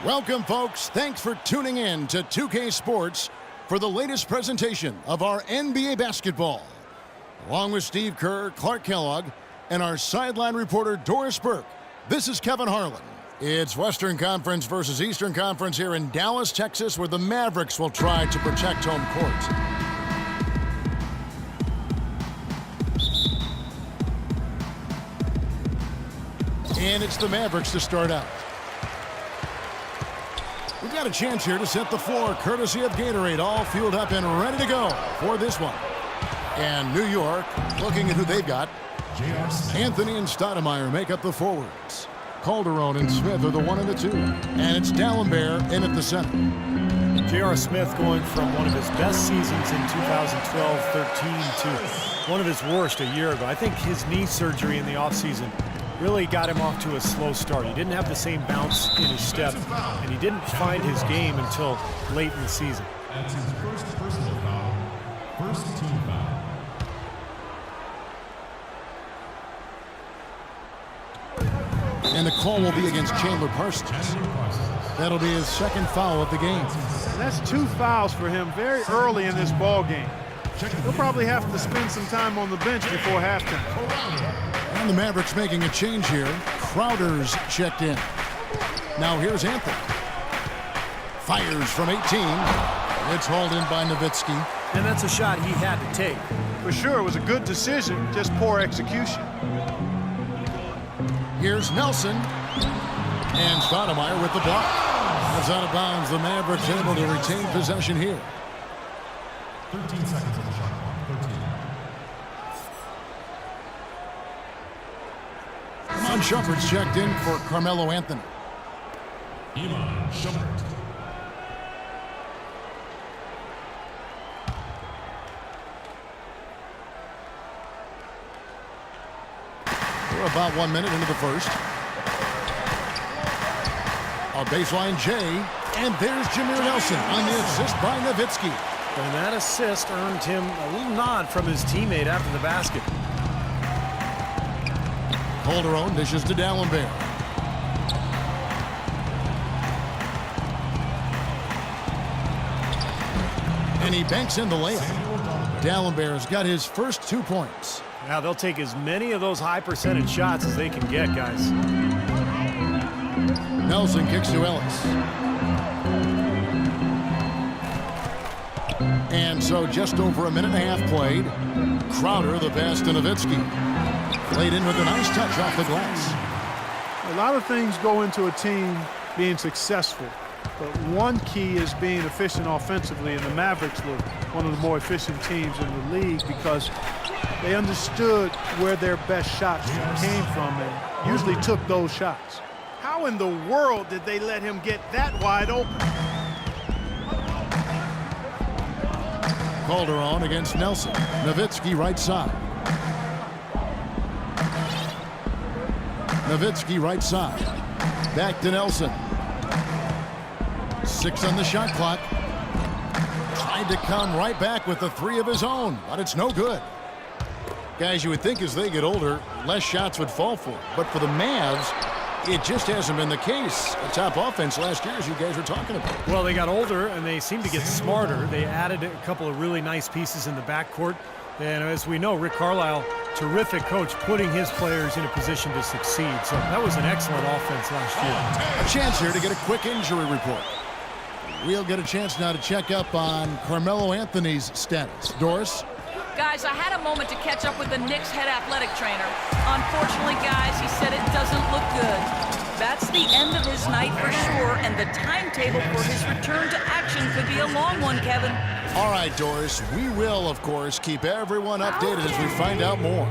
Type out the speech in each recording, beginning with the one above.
Welcome, folks. Thanks for tuning in to 2K Sports for the latest presentation of our NBA basketball. Along with Steve Kerr, Clark Kellogg, and our sideline reporter, Doris Burke, this is Kevin Harlan. It's Western Conference versus Eastern Conference here in Dallas, Texas, where the Mavericks will try to protect home court. And it's the Mavericks to start out. We've got a chance here to set the floor, courtesy of Gatorade, all fueled up and ready to go for this one. And New York, looking at who they've got. Anthony and Stoudemire make up the forwards. Calderon and Smith are the 1 and the 2. And it's D'Alembert in at the center. J.R. Smith going from one of his best seasons in 2012-13 to one of his worst a year ago. I think his knee surgery in the offseason really got him off to a slow start. He didn't have the same bounce in his step, and he didn't find his game until late in the season. That's his first personal foul, first team foul. And the call will be against Chandler Parsons. That'll be his second foul of the game. That's 2 fouls for him very early in this ball game. He'll probably have to spend some time on the bench before halftime. And the Mavericks making a change here. Crowder's checked in. Now here's Anthony. Fires from 18. It's hauled in by Nowitzki. And that's a shot he had to take. For sure, it was a good decision, just poor execution. Here's Nelson. And Stoudemire with the block. It's out of bounds. The Mavericks able to retain possession here. 13 seconds on the shot clock. 13. Iman Shumpert's checked in for Carmelo Anthony. Iman Shumpert. We're about 1 minute into the first. A baseline J, and there's Jameer Nelson on the assist by Nowitzki. And that assist earned him a little nod from his teammate after the basket. Calderon dishes to D'Alembert. And he banks in the layup. D'Alembert's got his first 2 points. Now they'll take as many of those high percentage shots as they can get, guys. Nelson kicks to Ellis. And so just over a minute and a half played. Crowder the pass to Nowitzki. Played in with a nice touch off the glass. A lot of things go into a team being successful, but one key is being efficient offensively, and the Mavericks were one of the more efficient teams in the league because they understood where their best shots came from and usually took those shots. How in the world did they let him get that wide open? Calderon against Nelson. Nowitzki right side. Nowitzki right side. Back to Nelson. 6 on the shot clock. Tried to come right back with the 3 of his own, but it's no good. Guys, you would think as they get older, less shots would fall for them. But for the Mavs, it just hasn't been the case. A top offense last year, as you guys were talking about. Well, they got older, and they seem to get smarter. They added a couple of really nice pieces in the backcourt. And as we know, Rick Carlisle, terrific coach, putting his players in a position to succeed. So that was an excellent offense last year. A chance here to get a quick injury report. We'll get a chance now to check up on Carmelo Anthony's status. Doris? Guys, I had a moment to catch up with the Knicks head athletic trainer. Unfortunately, guys, he said it doesn't look good. That's the end of his night for sure, and the timetable for his return to action could be a long one, Kevin. All right, Doris, we will, of course, keep everyone updated as we find out more.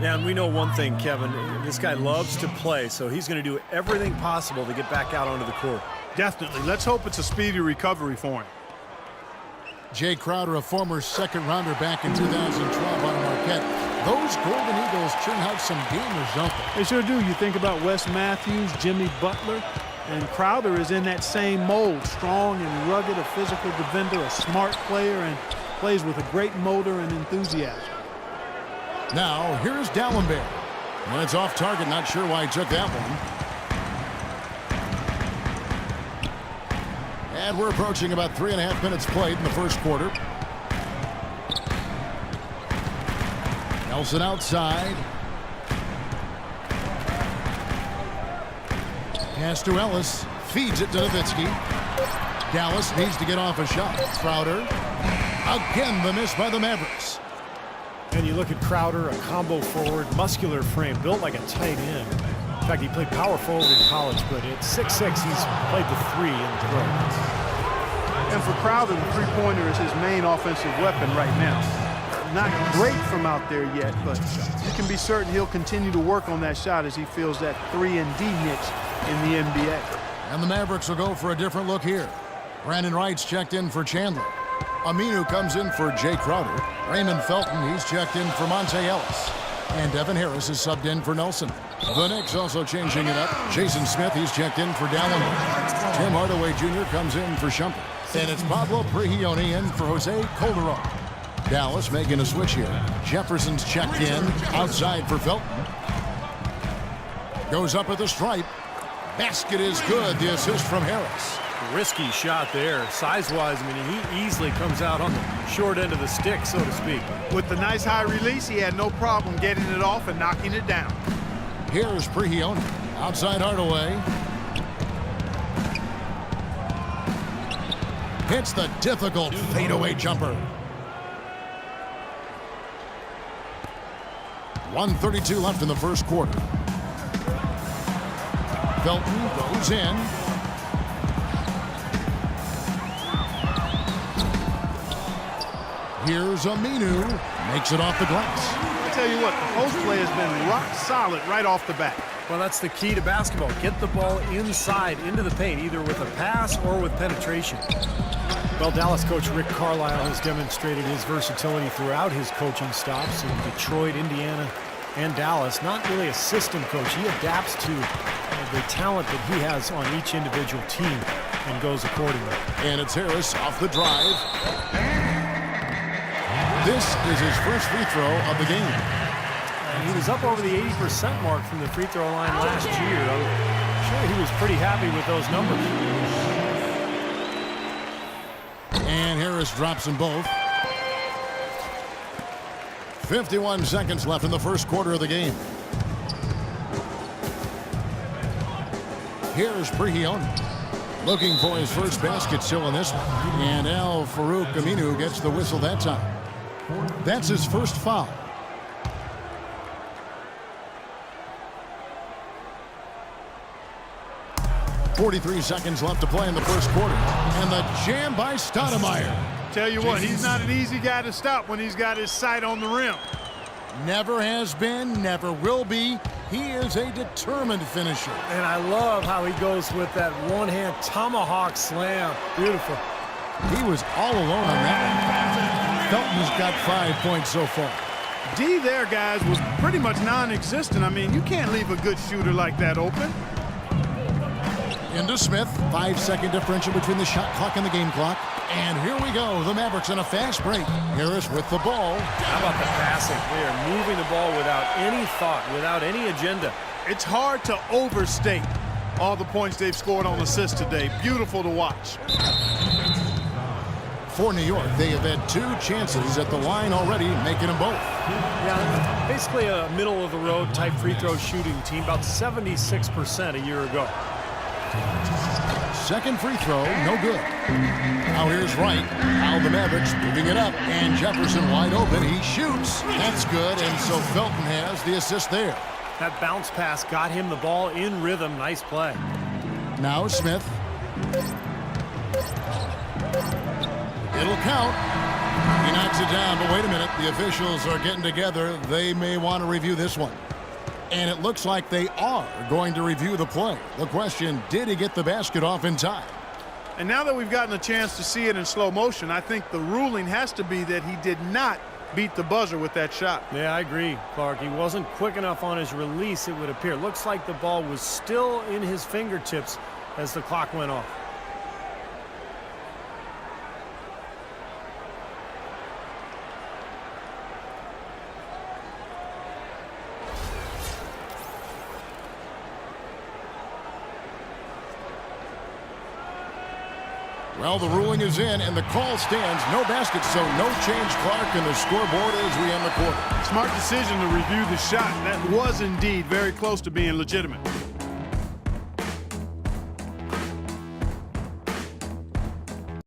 Yeah, and we know one thing, Kevin. This guy loves to play, so he's going to do everything possible to get back out onto the court. Definitely. Let's hope it's a speedy recovery for him. Jay Crowder, a former second-rounder back in 2012 on Marquette. Those Golden Eagles churn out some gamers, don't they? They sure do. You think about Wes Matthews, Jimmy Butler, and Crowder is in that same mold. Strong and rugged, a physical defender, a smart player, and plays with a great motor and enthusiasm. Now, here's D'Alembert. And it's off target. Not sure why he took that one. And we're approaching about 3.5 minutes played in the first quarter. Nelson outside. Pass to Ellis. Feeds it to Nowitzki. Dallas needs to get off a shot. Crowder. Again, the miss by the Mavericks. And you look at Crowder, a combo forward, muscular frame, built like a tight end. In fact, he played power forward in college, but at 6'6", he's played the 3 in the pros. And for Crowder, the three-pointer is his main offensive weapon right now. Not great from out there yet, but you can be certain he'll continue to work on that shot as he feels that 3-and-D niche in the NBA. And the Mavericks will go for a different look here. Brandon Wright's checked in for Chandler. Aminu comes in for Jay Crowder. Raymond Felton, he's checked in for Monte Ellis. And Devin Harris is subbed in for Nelson. The Knicks also changing it up. Jason Smith, he's checked in for Dallenberg. Tim Hardaway Jr. comes in for Shumpert. And it's Pablo Prigioni in for Jose Calderon. Dallas making a switch here. Jefferson's checked in. Outside for Felton. Goes up at the stripe. Basket is good. The assist from Harris. Risky shot there. Size-wise, I mean, he easily comes out on the short end of the stick, so to speak. With the nice high release, he had no problem getting it off and knocking it down. Here's Prigioni. Outside Hardaway. Hits the difficult fadeaway jumper. 1:32 left in the first quarter. Felton goes in. Here's Aminu. Makes it off the glass. I tell you what, the post play has been rock solid right off the bat. Well, that's the key to basketball. Get the ball inside, into the paint, either with a pass or with penetration. Well, Dallas coach Rick Carlisle has demonstrated his versatility throughout his coaching stops in Detroit, Indiana, and Dallas. Not really a system coach. He adapts to the talent that he has on each individual team and goes accordingly. And it's Harris off the drive. This is his first free throw of the game. He was up over the 80% mark from the free throw line last year. I'm sure he was pretty happy with those numbers. And Harris drops them both. 51 seconds left in the first quarter of the game. Here's Prigioni. Looking for his first basket still in this one. And Al-Farouq Aminu gets the whistle that time. That's his first foul. .43 seconds left to play in the first quarter. And the jam by Stoudemire. Tell you what, he's not an easy guy to stop when he's got his sight on the rim. Never has been, never will be. He is a determined finisher. And I love how he goes with that one-hand tomahawk slam. Beautiful. He was all alone on that one. Felton's got 5 points so far. D there, guys, was pretty much non-existent. I mean, you can't leave a good shooter like that open. Into Smith. 5-second differential between the shot clock and the game clock. And here we go. The Mavericks on a fast break. Harris with the ball. How about the passing? They are moving the ball without any thought, without any agenda. It's hard to overstate all the points they've scored on assists today. Beautiful to watch. For New York, they have had 2 chances at the line already, making them both. Yeah, basically a middle-of-the-road type free throw shooting team, about 76% a year ago. Second free throw, no good. Now here's Wright. Now the Mavericks moving it up, and Jefferson wide open. He shoots. That's good, and so Felton has the assist there. That bounce pass got him the ball in rhythm. Nice play. Now Smith. It'll count. He knocks it down, but wait a minute. The officials are getting together. They may want to review this one. And it looks like they are going to review the play. The question, did he get the basket off in time? And now that we've gotten a chance to see it in slow motion, I think the ruling has to be that he did not beat the buzzer with that shot. Yeah, I agree, Clark. He wasn't quick enough on his release, it would appear. Looks like the ball was still in his fingertips as the clock went off. Well, the ruling is in, and the call stands. No basket, so no change, Clark, and the scoreboard as we end the quarter. Smart decision to review the shot. That was indeed very close to being legitimate.